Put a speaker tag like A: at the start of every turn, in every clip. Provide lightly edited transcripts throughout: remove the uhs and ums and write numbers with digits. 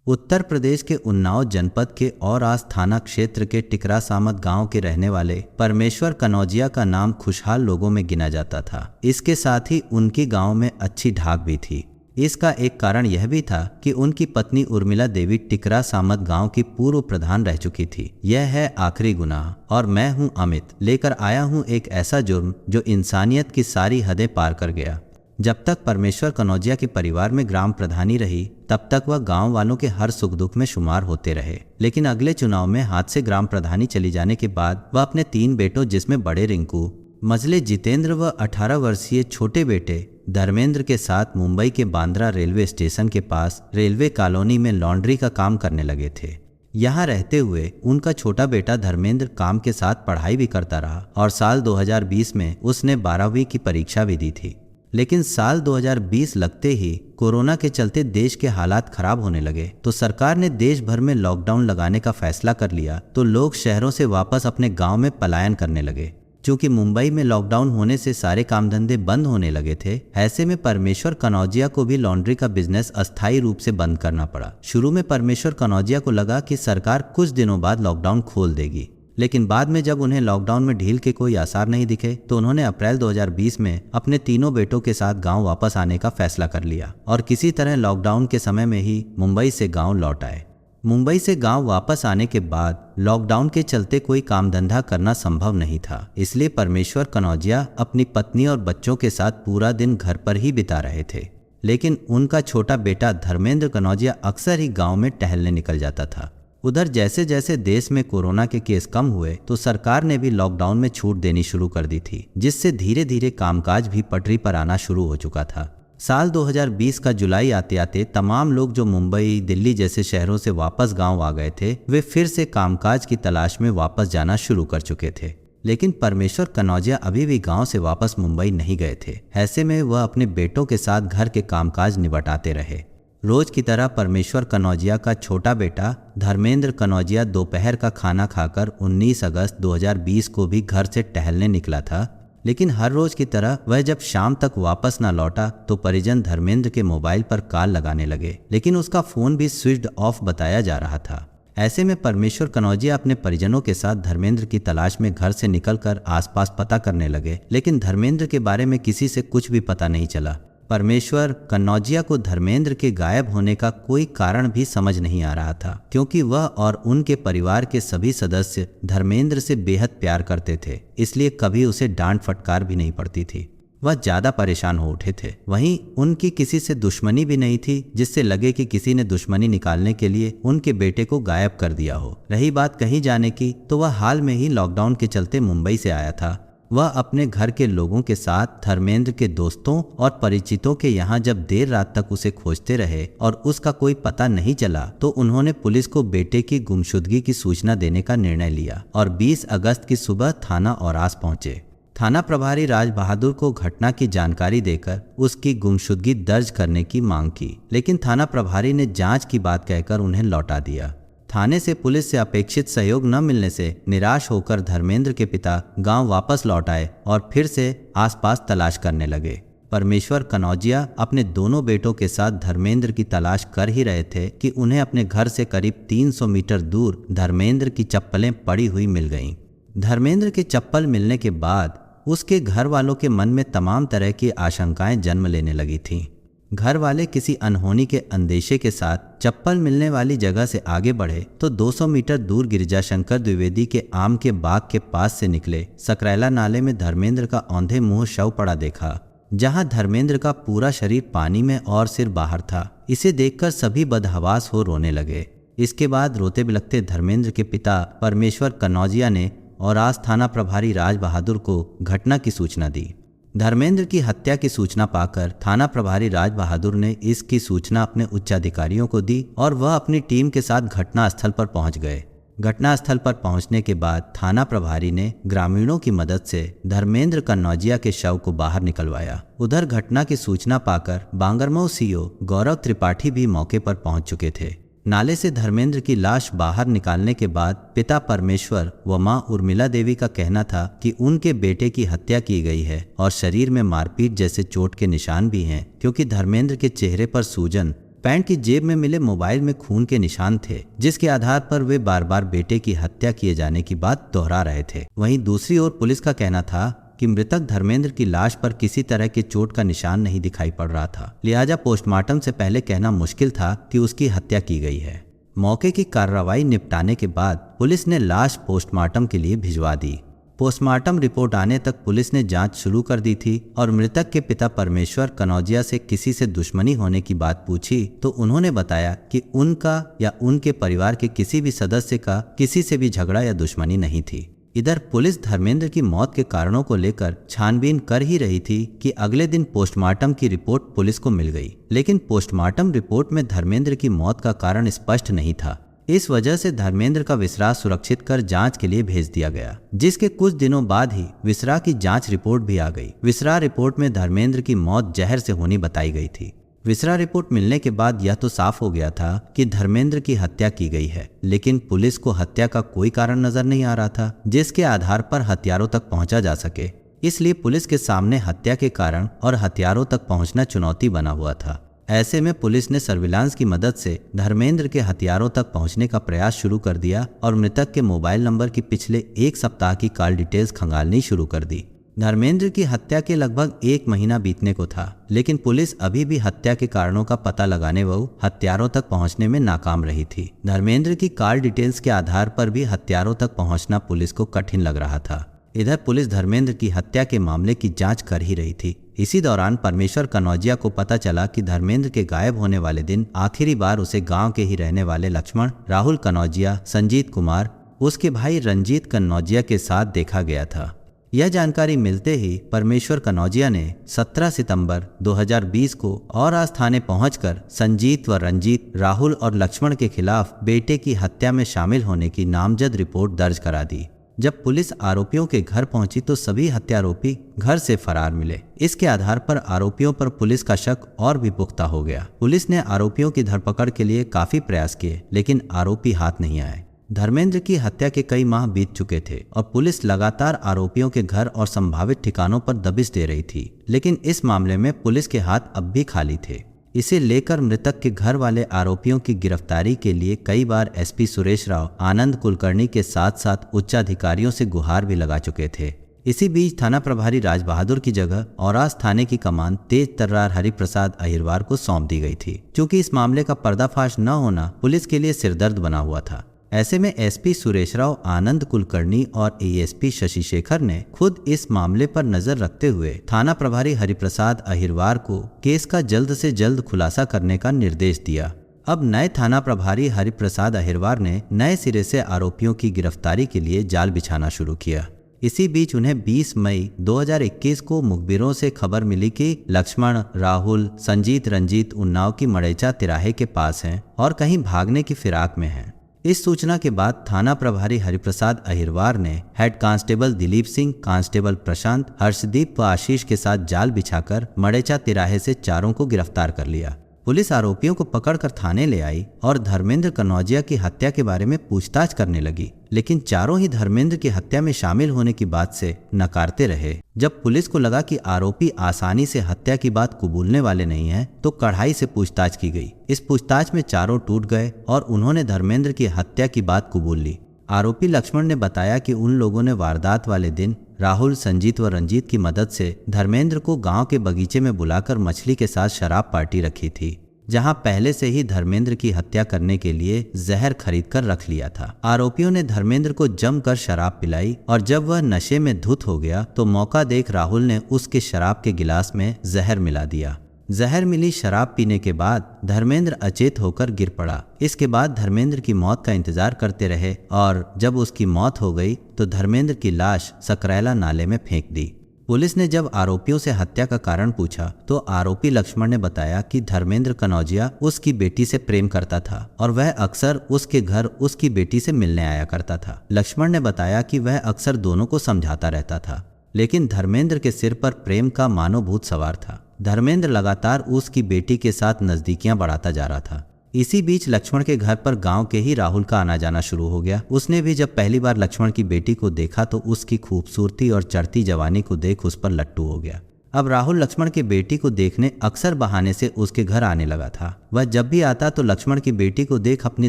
A: उत्तर प्रदेश के उन्नाव जनपद के औरास थाना क्षेत्र के टिकरा सामत गांव के रहने वाले परमेश्वर कनौजिया का नाम खुशहाल लोगों में गिना जाता था। इसके साथ ही उनकी गांव में अच्छी ढाक भी थी। इसका एक कारण यह भी था कि उनकी पत्नी उर्मिला देवी टिकरा सामत गांव की पूर्व प्रधान रह चुकी थी। यह है आखिरी गुनाह और मैं हूं अमित, लेकर आया हूं एक ऐसा जुर्म जो इंसानियत की सारी हदें पार कर गया। जब तक परमेश्वर कनौजिया के परिवार में ग्राम प्रधानी रही तब तक वह गांव वालों के हर सुख दुख में शुमार होते रहे। लेकिन अगले चुनाव में हाथ से ग्राम प्रधानी चली जाने के बाद वह अपने 3 बेटों जिसमें बड़े रिंकू, मझले जितेंद्र व 18 वर्षीय छोटे बेटे धर्मेंद्र के साथ मुंबई के बांद्रा रेलवे स्टेशन के पास रेलवे कॉलोनी में लॉन्ड्री का काम करने लगे थे। यहाँ रहते हुए उनका छोटा बेटा धर्मेंद्र काम के साथ पढ़ाई भी करता रहा और साल 2020 में उसने 12वीं की परीक्षा भी दी थी। लेकिन साल 2020 लगते ही कोरोना के चलते देश के हालात खराब होने लगे तो सरकार ने देश भर में लॉकडाउन लगाने का फैसला कर लिया तो लोग शहरों से वापस अपने गांव में पलायन करने लगे। क्योंकि मुंबई में लॉकडाउन होने से सारे काम धंधे बंद होने लगे थे, ऐसे में परमेश्वर कनौजिया को भी लॉन्ड्री का बिजनेस अस्थायी रूप से बंद करना पड़ा। शुरू में परमेश्वर कनौजिया को लगा कि सरकार कुछ दिनों बाद लॉकडाउन खोल देगी, लेकिन बाद में जब उन्हें लॉकडाउन में ढील के कोई आसार नहीं दिखे तो उन्होंने अप्रैल 2020 में अपने तीनों बेटों के साथ गांव वापस आने का फैसला कर लिया और किसी तरह लॉकडाउन के समय में ही मुंबई से गांव लौट आए। मुंबई से गांव वापस आने के बाद लॉकडाउन के चलते कोई काम धंधा करना संभव नहीं था, इसलिए परमेश्वर कनौजिया अपनी पत्नी और बच्चों के साथ पूरा दिन घर पर ही बिता रहे थे। लेकिन उनका छोटा बेटा धर्मेंद्र कनौजिया अक्सर ही गाँव में टहलने निकल जाता था। उधर जैसे जैसे देश में कोरोना के केस कम हुए तो सरकार ने भी लॉकडाउन में छूट देनी शुरू कर दी थी, जिससे धीरे धीरे कामकाज भी पटरी पर आना शुरू हो चुका था। साल 2020 का जुलाई आते आते तमाम लोग जो मुंबई, दिल्ली जैसे शहरों से वापस गांव आ गए थे वे फिर से कामकाज की तलाश में वापस जाना शुरू कर चुके थे। लेकिन परमेश्वर कनौजिया अभी भी गांव से वापस मुंबई नहीं गए थे। ऐसे में वह अपने बेटों के साथ घर के कामकाज निपटाते रहे। रोज की तरह परमेश्वर कनौजिया का छोटा बेटा धर्मेंद्र कनौजिया दोपहर का खाना खाकर 19 अगस्त 2020 को भी घर से टहलने निकला था। लेकिन हर रोज की तरह वह जब शाम तक वापस न लौटा तो परिजन धर्मेंद्र के मोबाइल पर कॉल लगाने लगे, लेकिन उसका फोन भी स्विच्ड ऑफ बताया जा रहा था। ऐसे में परमेश्वर कनौजिया अपने परिजनों के साथ धर्मेंद्र की तलाश में घर से निकलकर आसपास पता करने लगे, लेकिन धर्मेंद्र के बारे में किसी से कुछ भी पता नहीं चला। परमेश्वर कनौजिया को धर्मेंद्र के गायब होने का कोई कारण भी समझ नहीं आ रहा था, क्योंकि वह और उनके परिवार के सभी सदस्य धर्मेंद्र से बेहद प्यार करते थे, इसलिए कभी उसे डांट फटकार भी नहीं पड़ती थी। वह ज्यादा परेशान हो उठे थे। वहीं उनकी किसी से दुश्मनी भी नहीं थी जिससे लगे कि किसी ने दुश्मनी निकालने के लिए उनके बेटे को गायब कर दिया हो। रही बात कहीं जाने की, तो वह हाल में ही लॉकडाउन के चलते मुंबई से आया था। वह अपने घर के लोगों के साथ धर्मेंद्र के दोस्तों और परिचितों के यहाँ जब देर रात तक उसे खोजते रहे और उसका कोई पता नहीं चला तो उन्होंने पुलिस को बेटे की गुमशुदगी की सूचना देने का निर्णय लिया और 20 अगस्त की सुबह थाना औरास पहुंचे। थाना प्रभारी राज बहादुर को घटना की जानकारी देकर उसकी गुमशुदगी दर्ज करने की मांग की, लेकिन थाना प्रभारी ने जांच की बात कहकर उन्हें लौटा दिया। थाने से पुलिस से अपेक्षित सहयोग न मिलने से निराश होकर धर्मेंद्र के पिता गांव वापस लौट आए और फिर से आसपास तलाश करने लगे। परमेश्वर कनौजिया अपने दोनों बेटों के साथ धर्मेंद्र की तलाश कर ही रहे थे कि उन्हें अपने घर से करीब 300 मीटर दूर धर्मेंद्र की चप्पलें पड़ी हुई मिल गईं। धर्मेंद्र की चप्पल मिलने के बाद उसके घर वालों के मन में तमाम तरह की आशंकाएं जन्म लेने लगी थीं। घर वाले किसी अनहोनी के अंदेशे के साथ चप्पल मिलने वाली जगह से आगे बढ़े तो 200 मीटर दूर गिरिजाशंकर द्विवेदी के आम के बाग के पास से निकले सकरैला नाले में धर्मेंद्र का औंधे मुंह शव पड़ा देखा, जहां धर्मेंद्र का पूरा शरीर पानी में और सिर बाहर था। इसे देखकर सभी बदहवास हो रोने लगे। इसके बाद रोते बिलखते धर्मेंद्र के पिता परमेश्वर कनौजिया ने औरास थाना प्रभारी राज बहादुर को घटना की सूचना दी। धर्मेंद्र की हत्या की सूचना पाकर थाना प्रभारी राज बहादुर ने इसकी सूचना अपने उच्चाधिकारियों को दी और वह अपनी टीम के साथ घटनास्थल पर पहुंच गए। घटनास्थल पर पहुंचने के बाद थाना प्रभारी ने ग्रामीणों की मदद से धर्मेंद्र कनौजिया के शव को बाहर निकलवाया। उधर घटना की सूचना पाकर बांगरमऊ सीओ गौरव त्रिपाठी भी मौके पर पहुंच चुके थे। नाले से धर्मेंद्र की लाश बाहर निकालने के बाद पिता परमेश्वर व मां उर्मिला देवी का कहना था कि उनके बेटे की हत्या की गई है और शरीर में मारपीट जैसे चोट के निशान भी हैं, क्योंकि धर्मेंद्र के चेहरे पर सूजन पैंट की जेब में मिले मोबाइल में खून के निशान थे, जिसके आधार पर वे बार बार बेटे की हत्या किए जाने की बात दोहरा रहे थे। वहीं दूसरी ओर पुलिस का कहना था कि मृतक धर्मेंद्र की लाश पर किसी तरह के चोट का निशान नहीं दिखाई पड़ रहा था, लिहाजा पोस्टमार्टम से पहले कहना मुश्किल था कि उसकी हत्या की गई है। मौके की कार्रवाई निपटाने के बाद पुलिस ने लाश पोस्टमार्टम के लिए भिजवा दी। पोस्टमार्टम रिपोर्ट आने तक पुलिस ने जांच शुरू कर दी थी और मृतक के पिता परमेश्वर कनौजिया से किसी से दुश्मनी होने की बात पूछी तो उन्होंने बताया कि उनका या उनके परिवार के किसी भी सदस्य का किसी से भी झगड़ा या दुश्मनी नहीं थी। इधर पुलिस धर्मेंद्र की मौत के कारणों को लेकर छानबीन कर ही रही थी कि अगले दिन पोस्टमार्टम की रिपोर्ट पुलिस को मिल गई, लेकिन पोस्टमार्टम रिपोर्ट में धर्मेंद्र की मौत का कारण स्पष्ट नहीं था। इस वजह से धर्मेंद्र का विसरा सुरक्षित कर जांच के लिए भेज दिया गया, जिसके कुछ दिनों बाद ही विसरा की जांच रिपोर्ट भी आ गई। विसरा रिपोर्ट में धर्मेंद्र की मौत जहर से होनी बताई गई थी। विसरा रिपोर्ट मिलने के बाद यह तो साफ हो गया था कि धर्मेंद्र की हत्या की गई है, लेकिन पुलिस को हत्या का कोई कारण नजर नहीं आ रहा था जिसके आधार पर हथियारों तक पहुंचा जा सके। इसलिए पुलिस के सामने हत्या के कारण और हथियारों तक पहुंचना चुनौती बना हुआ था। ऐसे में पुलिस ने सर्विलांस की मदद से धर्मेंद्र के हथियारों तक पहुंचने का प्रयास शुरू कर दिया और मृतक के मोबाइल नंबर की पिछले एक सप्ताह की कॉल डिटेल्स खंगालनी शुरू कर दी। धर्मेंद्र की हत्या के लगभग 1 महीना बीतने को था, लेकिन पुलिस अभी भी हत्या के कारणों का पता लगाने व हथियारों तक पहुंचने में नाकाम रही थी। धर्मेंद्र की कॉल डिटेल्स के आधार पर भी हथियारों तक पहुंचना पुलिस को कठिन लग रहा था। इधर पुलिस धर्मेंद्र की हत्या के मामले की जांच कर ही रही थी। इसी दौरान परमेश्वर कनौजिया को पता चला कि धर्मेंद्र के गायब होने वाले दिन आखिरी बार उसे गांव के ही रहने वाले लक्ष्मण, राहुल कनौजिया, संजीत कुमार, उसके भाई रंजीत कनौजिया के साथ देखा गया था। यह जानकारी मिलते ही परमेश्वर कनौजिया ने 17 सितंबर 2020 को औरास थाने पहुंचकर संजीत व रंजीत, राहुल और लक्ष्मण के खिलाफ बेटे की हत्या में शामिल होने की नामजद रिपोर्ट दर्ज करा दी। जब पुलिस आरोपियों के घर पहुंची तो सभी हत्यारोपी घर से फरार मिले। इसके आधार पर आरोपियों पर पुलिस का शक और भी पुख्ता हो गया। पुलिस ने आरोपियों की धरपकड़ के लिए काफी प्रयास किए, लेकिन आरोपी हाथ नहीं आए। धर्मेंद्र की हत्या के कई माह बीत चुके थे और पुलिस लगातार आरोपियों के घर और संभावित ठिकानों पर दबिश दे रही थी, लेकिन इस मामले में पुलिस के हाथ अब भी खाली थे। इसे लेकर मृतक के घर वाले आरोपियों की गिरफ्तारी के लिए कई बार एसपी सुरेश राव, आनंद कुलकर्णी के साथ साथ उच्चाधिकारियों से गुहार भी लगा चुके थे। इसी बीच थाना प्रभारी राज बहादुर की जगह औरास थाने की कमान तेज तर्रार हरिप्रसाद अहिरवार को सौंप दी गई थी, क्योंकि इस मामले का पर्दाफाश न होना पुलिस के लिए सिरदर्द बना हुआ था। ऐसे में एसपी सुरेश राव, आनंद कुलकर्णी और एएसपी शशि शेखर ने खुद इस मामले पर नजर रखते हुए थाना प्रभारी हरिप्रसाद अहिरवार को केस का जल्द से जल्द खुलासा करने का निर्देश दिया। अब नए थाना प्रभारी हरिप्रसाद अहिरवार ने नए सिरे से आरोपियों की गिरफ्तारी के लिए जाल बिछाना शुरू किया। इसी बीच उन्हें 20 मई 2021 को मुखबिरों से खबर मिली कि लक्ष्मण, राहुल, संजीत, रंजीत उन्नाव की मड़ेचा तिराहे के पास हैं और कहीं भागने की फिराक में हैं। इस सूचना के बाद थाना प्रभारी हरिप्रसाद अहिरवार ने head constable Dilip Singh, constable Prashant, Harshdeep व आशीष के साथ जाल बिछाकर मड़ेचा तिराहे से चारों को गिरफ्तार कर लिया। पुलिस आरोपियों को पकड़कर थाने ले आई और धर्मेंद्र कनौजिया की हत्या के बारे में पूछताछ करने लगी, लेकिन चारों ही धर्मेंद्र की हत्या में शामिल होने की बात से नकारते रहे। जब पुलिस को लगा कि आरोपी आसानी से हत्या की बात कबूलने वाले नहीं हैं, तो कड़ाई से पूछताछ की गई। इस पूछताछ में चारों टूट गए और उन्होंने धर्मेंद्र की हत्या की बात कबूल ली। आरोपी लक्ष्मण ने बताया कि उन लोगों ने वारदात वाले दिन राहुल, संजीत व रंजीत की मदद से धर्मेंद्र को गांव के बगीचे में बुलाकर मछली के साथ शराब पार्टी रखी थी, जहां पहले से ही धर्मेंद्र की हत्या करने के लिए जहर खरीद कर रख लिया था। आरोपियों ने धर्मेंद्र को जमकर शराब पिलाई और जब वह नशे में धुत हो गया तो मौका देख राहुल ने उसके शराब के गिलास में जहर मिला दिया। जहर मिली शराब पीने के बाद धर्मेंद्र अचेत होकर गिर पड़ा। इसके बाद धर्मेंद्र की मौत का इंतजार करते रहे और जब उसकी मौत हो गई तो धर्मेंद्र की लाश सकरैला नाले में फेंक दी। पुलिस ने जब आरोपियों से हत्या का कारण पूछा तो आरोपी लक्ष्मण ने बताया कि धर्मेंद्र कनौजिया उसकी बेटी से प्रेम करता था और वह अक्सर उसके घर उसकी बेटी से मिलने आया करता था। लक्ष्मण ने बताया कि वह अक्सर दोनों को समझाता रहता था, लेकिन धर्मेंद्र के सिर पर प्रेम का मानोभूत सवार था। धर्मेंद्र लगातार उसकी बेटी के साथ नजदीकियां बढ़ाता जा रहा था। इसी बीच लक्ष्मण के घर पर गांव के ही राहुल का आना जाना शुरू हो गया। उसने भी जब पहली बार लक्ष्मण की बेटी को देखा तो उसकी खूबसूरती और चढ़ती जवानी को देख उस पर लट्टू हो गया। अब राहुल लक्ष्मण की बेटी को देखने अक्सर बहाने से उसके घर आने लगा था। वह जब भी आता तो लक्ष्मण की बेटी को देख अपनी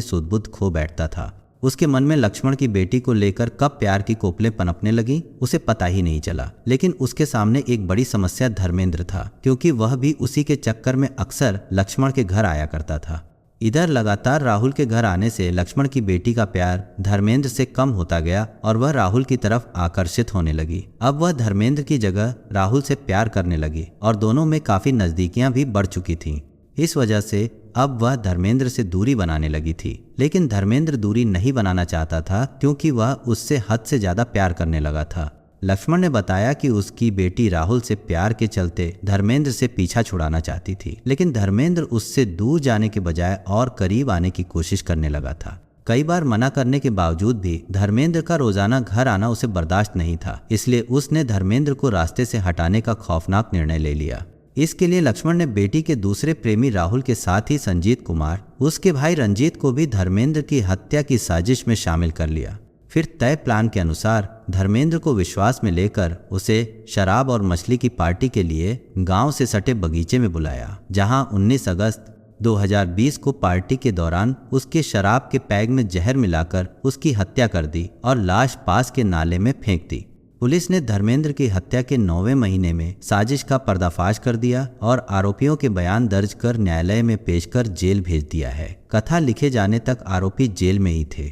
A: सुध-बुध खो बैठता था। उसके मन में लक्ष्मण की बेटी को लेकर कब प्यार की कोपलें पनपने लगी उसे पता ही नहीं चला। लेकिन उसके सामने एक बड़ी समस्या धर्मेंद्र था, क्योंकि वह भी उसी के चक्कर में अक्सर लक्ष्मण के घर आया करता था। इधर लगातार राहुल के घर आने से लक्ष्मण की बेटी का प्यार धर्मेंद्र से कम होता गया और वह राहुल की तरफ आकर्षित होने लगी। अब वह धर्मेंद्र की जगह राहुल से प्यार करने लगी और दोनों में काफी नजदीकियां भी बढ़ चुकी थीं। इस वजह से अब वह धर्मेंद्र से दूरी बनाने लगी थी। लेकिन धर्मेंद्र दूरी नहीं बनाना चाहता था, क्योंकि वह उससे हद से ज्यादा प्यार करने लगा था। लक्ष्मण ने बताया कि उसकी बेटी राहुल से प्यार के चलते धर्मेंद्र से पीछा छुड़ाना चाहती थी, लेकिन धर्मेंद्र उससे दूर जाने के बजाय और करीब आने की कोशिश करने लगा था। कई बार मना करने के बावजूद भी धर्मेंद्र का रोजाना घर आना उसे बर्दाश्त नहीं था, इसलिए उसने धर्मेंद्र को रास्ते से हटाने का खौफनाक निर्णय ले लिया। इसके लिए लक्ष्मण ने बेटी के दूसरे प्रेमी राहुल के साथ ही संजीत कुमार, उसके भाई रंजीत को भी धर्मेंद्र की हत्या की साजिश में शामिल कर लिया। फिर तय प्लान के अनुसार धर्मेंद्र को विश्वास में लेकर उसे शराब और मछली की पार्टी के लिए गांव से सटे बगीचे में बुलाया, जहां 19 अगस्त 2020 को पार्टी के दौरान उसके शराब के पैग में जहर मिलाकर उसकी हत्या कर दी और लाश पास के नाले में फेंक दी। पुलिस ने धर्मेंद्र की हत्या के 9वें महीने में साजिश का पर्दाफाश कर दिया और आरोपियों के बयान दर्ज कर न्यायालय में पेश कर जेल भेज दिया है। कथा लिखे जाने तक आरोपी जेल में ही थे।